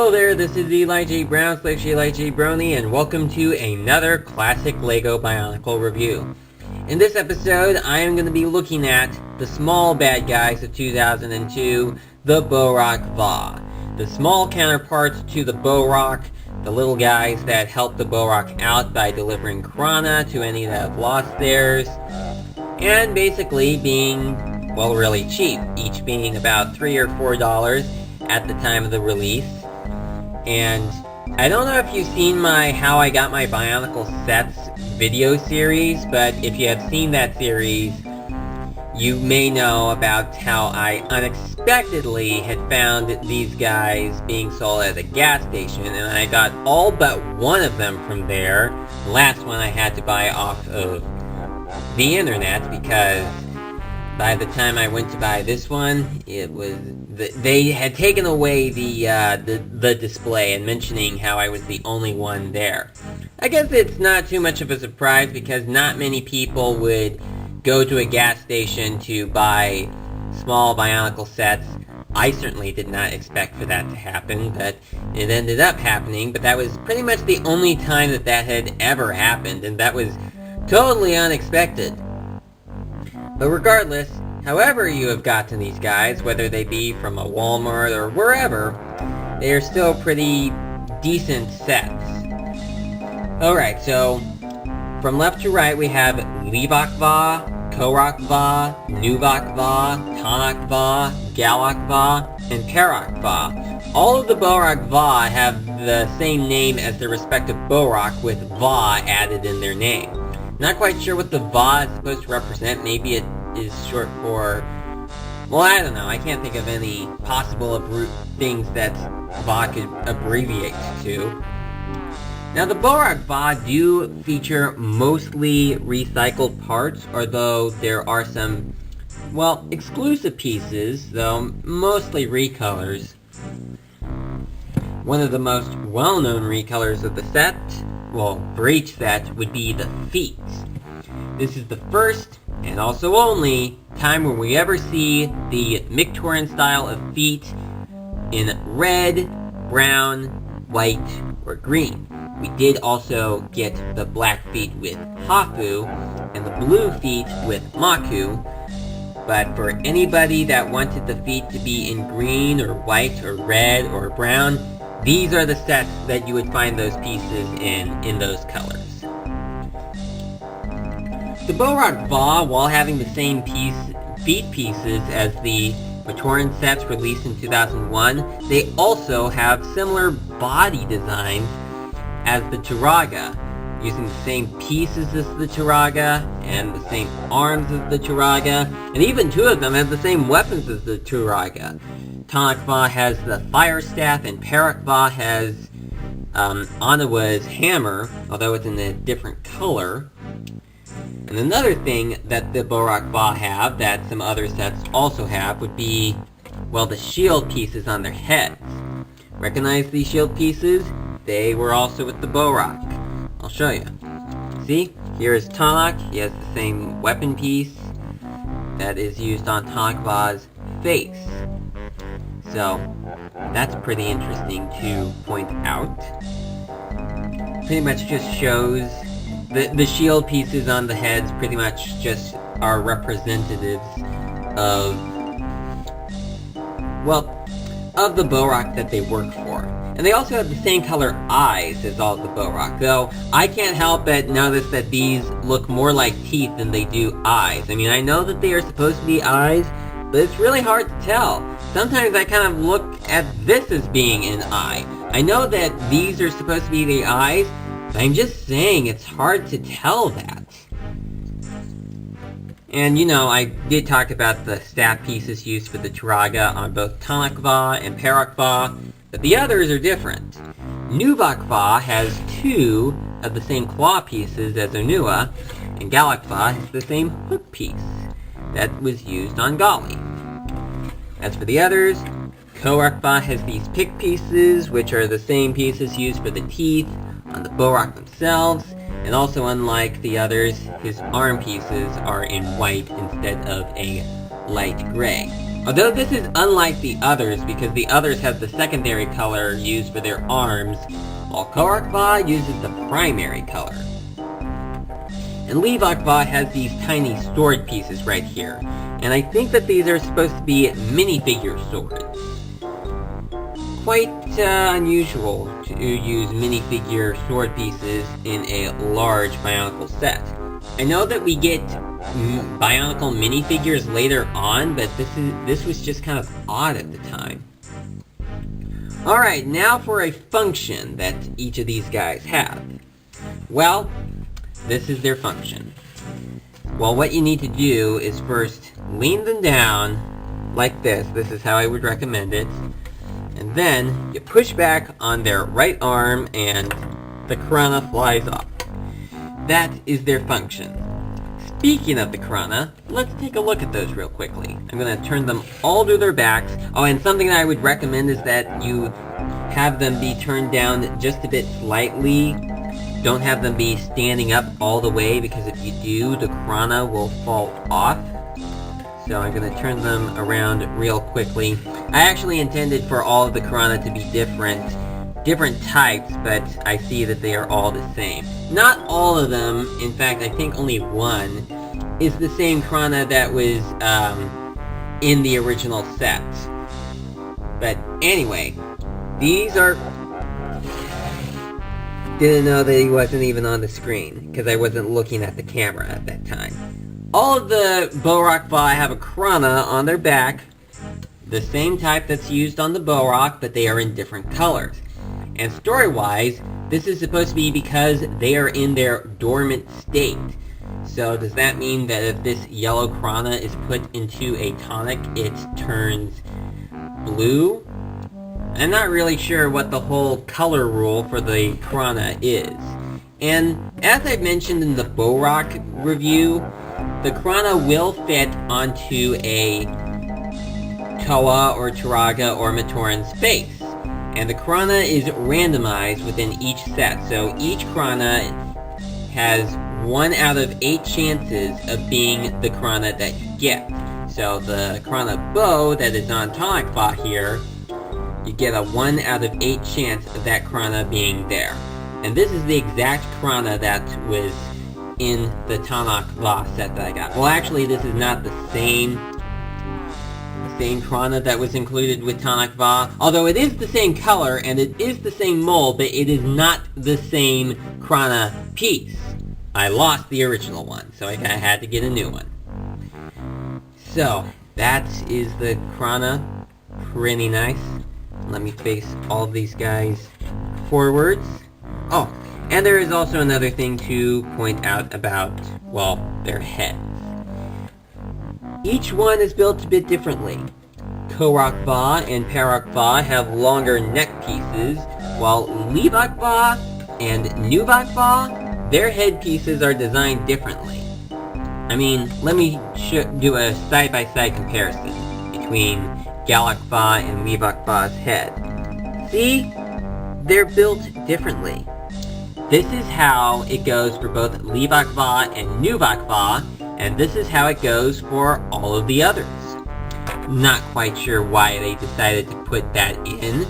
Hello there, this is Eli J. Brown / Eli J. Brony, and welcome to another classic LEGO Bionicle review. In this episode, I am going to be looking at the small bad guys of 2002, the Bohrok Va. The small counterparts to the Bohrok, the little guys that help the Bohrok out by delivering Krana to any that have lost theirs, and basically being, well, really cheap, each being about $3 or $4 at the time of the release. And I don't know if you've seen my How I Got My Bionicle Sets video series, but if you have seen that series, you may know about how I unexpectedly had found these guys being sold at a gas station, and I got all but one of them from there. The last one I had to buy off of the internet, because by the time I went to buy this one, it was they had taken away the display and mentioning how I was the only one there. I guess it's not too much of a surprise because not many people would go to a gas station to buy small Bionicle sets. I certainly did not expect for that to happen, but it ended up happening. But that was pretty much the only time that had ever happened, and that was totally unexpected. But regardless, however you have gotten these guys, whether they be from a Walmart or wherever, they are still pretty decent sets. Alright, so from left to right we have Bohrok Va, Bohrok Va, Bohrok Va, Bohrok Va, Bohrok Va, and Bohrok Va. All of the Bohrok Va have the same name as their respective Bohrok, with Va added in their name. Not quite sure what the Va is supposed to represent. Maybe it is short for... well, I don't know. I can't think of any possible things that Va could abbreviate to. Now, the Bohrok Va do feature mostly recycled parts, although there are some, well, exclusive pieces, though mostly recolors. One of the most well-known recolors of the set, well, for each set, would be the feet. This is the first, and also only, time where we ever see the Matoran style of feet in red, brown, white, or green. We did also get the black feet with Hafu, and the blue feet with Maku, but for anybody that wanted the feet to be in green, or white, or red, or brown, these are the sets that you would find those pieces in those colors. The Bohrok Va, while having the same feet pieces as the Matoran sets released in 2001, they also have similar body designs as the Turaga, using the same pieces as the Turaga, and the same arms as the Turaga, and even two of them have the same weapons as the Turaga. Bohrok Va has the fire staff, and Bohrok Va has Anawa's hammer, although it's in a different color. And another thing that the Bohrok Va have, that some other sets also have, would be, well, the shield pieces on their heads. Recognize these shield pieces? They were also with the Bohrok. I'll show you. See? Here is Bohrok. He has the same weapon piece that is used on Bohrok Va's face. So, that's pretty interesting to point out. Pretty much just shows the shield pieces on the heads pretty much just are representatives of, well, of the Bohrok that they work for. And they also have the same color eyes as all the Bohrok, though I can't help but notice that these look more like teeth than they do eyes. I mean, I know that they are supposed to be eyes, but it's really hard to tell. Sometimes I kind of look at this as being an eye. I know that these are supposed to be the eyes, but I'm just saying it's hard to tell that. And, you know, I did talk about the staff pieces used for the Turaga on both Bohrok Va and Bohrok Va, but the others are different. Bohrok Va has two of the same claw pieces as Onua, and Bohrok Va has the same hook piece that was used on Gali. As for the others, Bohrok Va has these pick pieces, which are the same pieces used for the teeth on the Bohrok themselves, and also unlike the others, his arm pieces are in white instead of a light gray. Although this is unlike the others because the others have the secondary color used for their arms, while Bohrok Va uses the primary color. And Bohrok Va has these tiny sword pieces right here, and I think that these are supposed to be minifigure swords. Quite unusual to use minifigure sword pieces in a large Bionicle set. I know that we get Bionicle minifigures later on, but this was just kind of odd at the time. Alright, now for a function that each of these guys have. Well, this is their function. Well, what you need to do is first lean them down like this. This is how I would recommend it. And then you push back on their right arm and the Karana flies off. That is their function. Speaking of the Karana, let's take a look at those real quickly. I'm going to turn them all to their backs. Oh, and something that I would recommend is that you have them be turned down just a bit slightly. Don't have them be standing up all the way, because if you do, the Karana will fall off. So I'm going to turn them around real quickly. I actually intended for all of the Karana to be different types, but I see that they are all the same. Not all of them, in fact I think only one, is the same Karana that was in the original set. But anyway, these are... Didn't know that he wasn't even on the screen, because I wasn't looking at the camera at that time. All of the Bohrok Va have a Karana on their back, the same type that's used on the Bohrok, but they are in different colors. And story-wise, this is supposed to be because they are in their dormant state. So does that mean that if this yellow Karana is put into a tonic, it turns blue? I'm not really sure what the whole color rule for the Karana is. And as I mentioned in the Bohrok review, the Karana will fit onto a Toa or Turaga or Matoran's face. And the Karana is randomized within each set, so each Karana has 1 out of 8 chances of being the Karana that you get. So the Karana bow that is on Bohrok Va here, you get a 1 out of 8 chance of that Karana being there. And this is the exact Karana that was in the Bohrok Va set that I got. Well, actually, this is not the same Karana that was included with Bohrok Va, although it is the same color and it is the same mold, but it is not the same Karana piece. I lost the original one, so I had to get a new one. So, that is the Karana. Pretty nice. Let me face all of these guys forwards. Oh, and there is also another thing to point out about, well, their heads. Each one is built a bit differently. Bohrok Va and Bohrok Va have longer neck pieces, while Bohrok Va and Bohrok Va, their head pieces are designed differently. I mean, let me do a side-by-side comparison between Bohrok Va and Bohrok Va's head. See? They're built differently. This is how it goes for both Bohrok Va and Bohrok Va, and this is how it goes for all of the others. Not quite sure why they decided to put that in,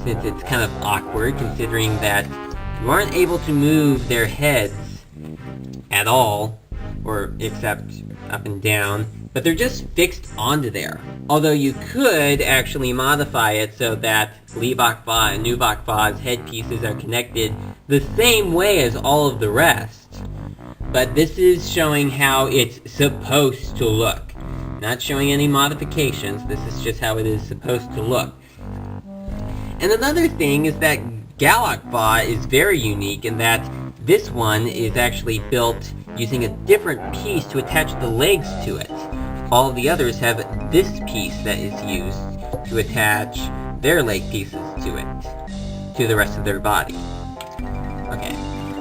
since it's kind of awkward considering that you aren't able to move their heads at all, or except up and down, but they're just fixed onto there. Although you could actually modify it so that Bohrok Va and Bohrok Va's headpieces are connected the same way as all of the rest. But this is showing how it's supposed to look. Not showing any modifications, this is just how it is supposed to look. And another thing is that Bohrok Va is very unique in that this one is actually built using a different piece to attach the legs to it. All of the others have this piece that is used to attach their leg pieces to it, to the rest of their body. Okay,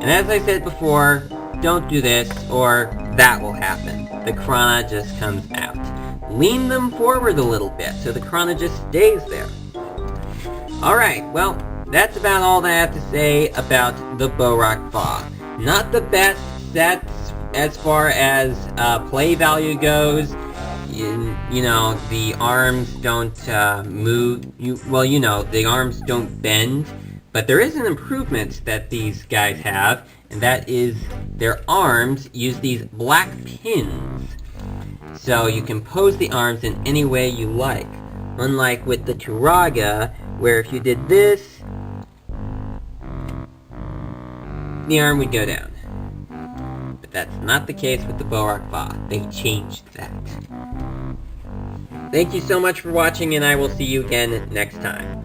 and as I said before, don't do this or that will happen. The Karana just comes out. Lean them forward a little bit so the Karana just stays there. Alright, well, that's about all that I have to say about the Bohrok Va. Not the best sets as far as play value goes. you know, the arms don't move. The arms don't bend. But there is an improvement that these guys have, and that is their arms use these black pins. So you can pose the arms in any way you like. Unlike with the Turaga, where if you did this, the arm would go down. But that's not the case with the Bohrok Va. They changed that. Thank you so much for watching, and I will see you again next time.